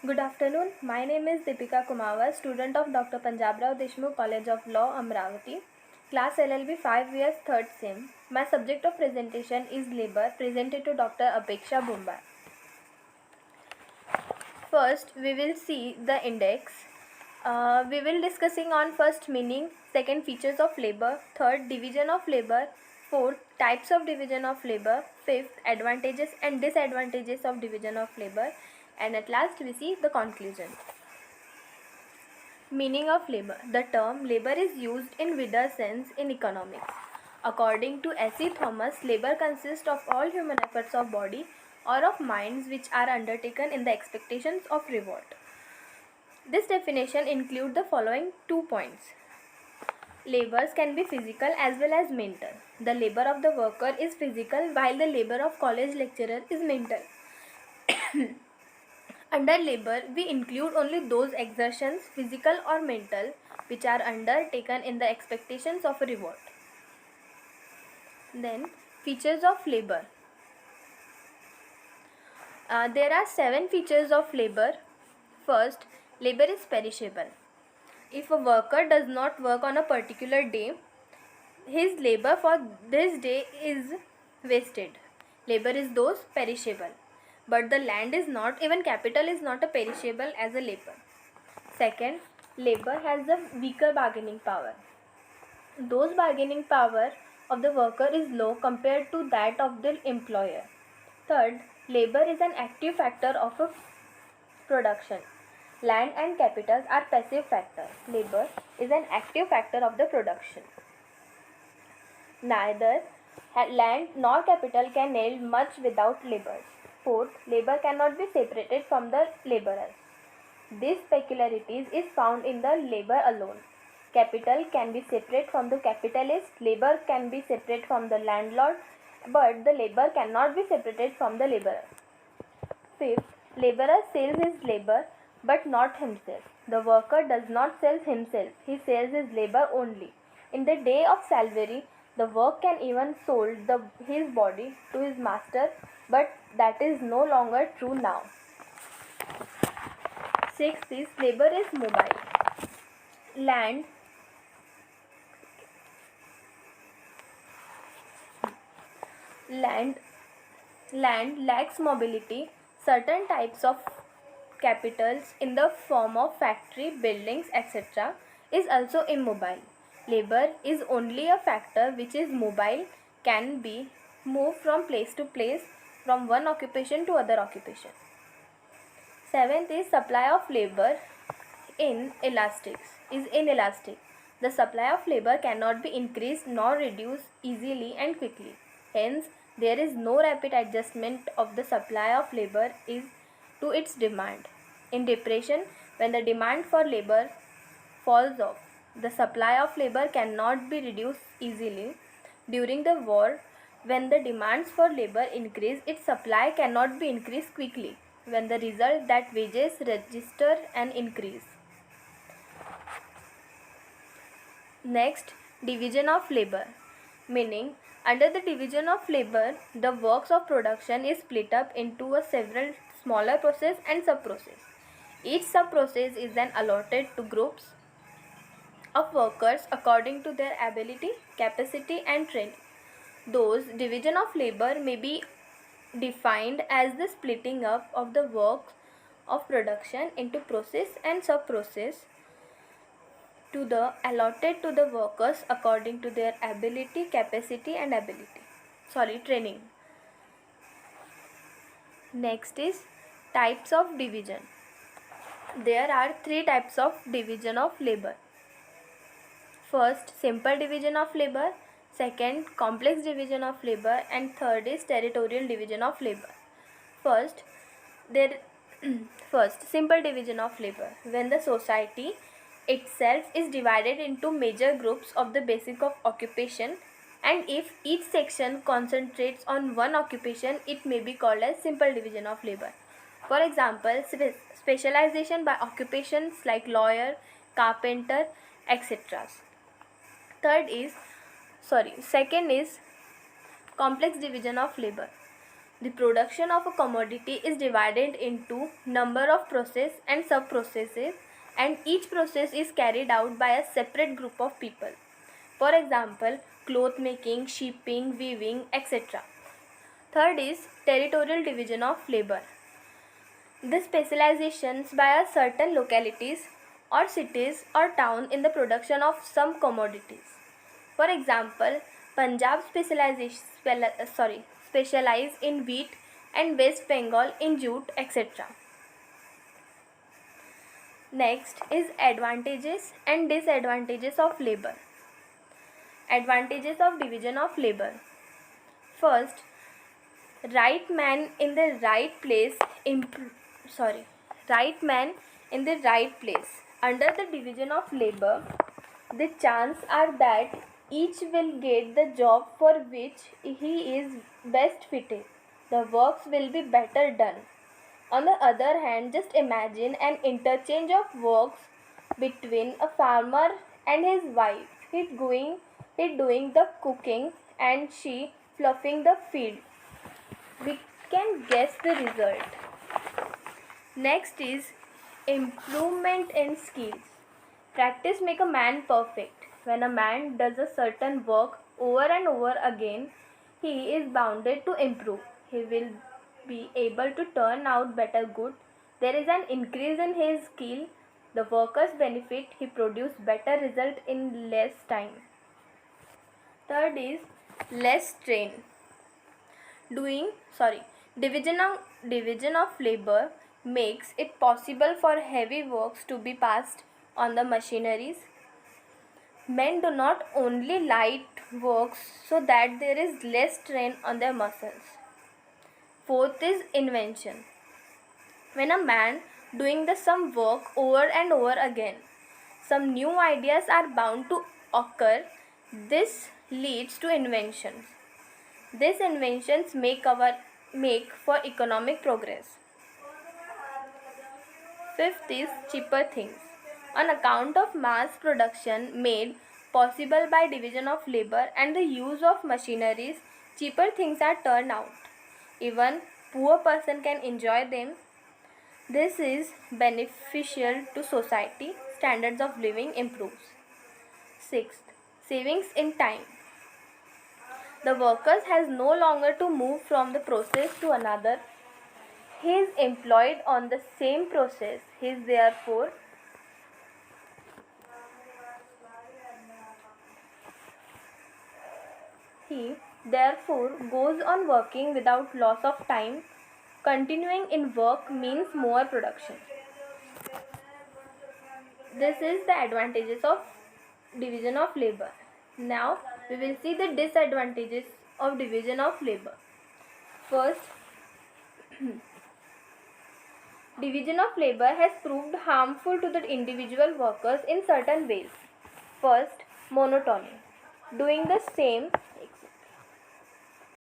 Good afternoon. My name is Deepika Kumawa, student of Dr. Panjabrao Deshmukh College of Law, Amravati. Class LLB 5 years 3rd sem. My subject of presentation is labor, presented to Dr. Apeksha Bumbar. First, we will see the index. We will discussing on first meaning, second features of labor, third division of labor, fourth types of division of labor, fifth advantages and disadvantages of division of labor, and at last we see the conclusion. Meaning of labor. The term labor is used in wider sense in economics. According to S.E. Thomas, labor consists of all human efforts of body or of minds which are undertaken in the expectations of reward. This definition includes the following 2 points. Labors can be physical as well as mental. The labor of the worker is physical while the labor of college lecturer is mental. Under labor, we include only those exertions, physical or mental, which are undertaken in the expectations of a reward. Then, features of labor. There are 7 features of labor. First, labor is perishable. If a worker does not work on a particular day, his labor for this day is wasted. Labor is those perishable. But the land is not, even capital is not a perishable as a labor. Second, labor has a weaker bargaining power. Those bargaining power of the worker is low compared to that of the employer. Third, labor is an active factor of a production. Land and capitals are passive factors. Labor is an active factor of the production. Neither land nor capital can yield much without labor. Fourth, labor cannot be separated from the laborers. This peculiarity is found in the labor alone. Capital can be separate from the capitalist, labor can be separate from the landlord, but the labor cannot be separated from the laborer. Fifth, laborer sells his labor but not himself. The worker does not sell himself, he sells his labor only. In the day of salvary, the work can even sold his body to his master, but that is no longer true now. Sixth is labor is mobile. Land lacks mobility. Certain types of capitals in the form of factory, buildings, etc. is also immobile. Labor is only a factor which is mobile, can be moved from place to place, from one occupation to other occupation. Seventh is supply of labor inelastic. The supply of labor cannot be increased nor reduced easily and quickly. Hence, there is no rapid adjustment of the supply of labor to its demand. In depression, when the demand for labor falls off, the supply of labor cannot be reduced easily. During the war, when the demands for labor increase, its supply cannot be increased quickly, when the result that wages register an increase. Next, division of labor. Meaning, under the division of labor, the works of production is split up into several smaller process and sub-process. Each sub-process is then allotted to groups of workers according to their ability, capacity and training. Those division of labor may be defined as the splitting up of the work of production into process and sub-process allotted to the workers according to their ability, capacity and training. Next is types of division. There are 3 types of division of labor. First, simple division of labor. Second, complex division of labor. And third is territorial division of labor. First, simple division of labor. When the society itself is divided into major groups of the basic of occupation, and if each section concentrates on one occupation, it may be called as simple division of labor. For example, specialization by occupations like lawyer, carpenter, etc. Second is complex division of labor. The production of a commodity is divided into number of process and sub-processes, and each process is carried out by a separate group of people. For example, cloth making, shipping, weaving, etc. Third is territorial division of labor. The specializations by a certain localities or cities or town in the production of some commodities. For example, Punjab specialize in wheat and West Bengal in jute, etc. Next is advantages and disadvantages of labor. Advantages of division of labor. First, right man in the right place right man in the right place. Under the division of labor, the chances are that each will get the job for which he is best fitted. The works will be better done. On the other hand, just imagine an interchange of works between a farmer and his wife. He doing the cooking and she fluffing the field. We can guess the result. Next is improvement in skills. Practice make a man perfect. When a man does a certain work over and over again, he is bounded to improve. He will be able to turn out better good. There is an increase in his skill. The workers benefit. He produce better result in less time. Third is less strain. Division of labor makes it possible for heavy works to be passed on the machineries. Men do not only light works so that there is less strain on their muscles. Fourth is invention. When a man doing the some work over and over again, some new ideas are bound to occur. This leads to inventions. These inventions make for economic progress. Fifth is cheaper things. On account of mass production made possible by division of labor and the use of machineries, cheaper things are turned out. Even poor person can enjoy them. This is beneficial to society. Standards of living improves. Sixth, savings in time. The worker has no longer to move from the process to another. He is employed on the same process. He therefore goes on working without loss of time. Continuing in work means more production. This is the advantages of division of labor. Now we will see the disadvantages of division of labor. First, division of labor has proved harmful to the individual workers in certain ways. First, monotony. Doing the same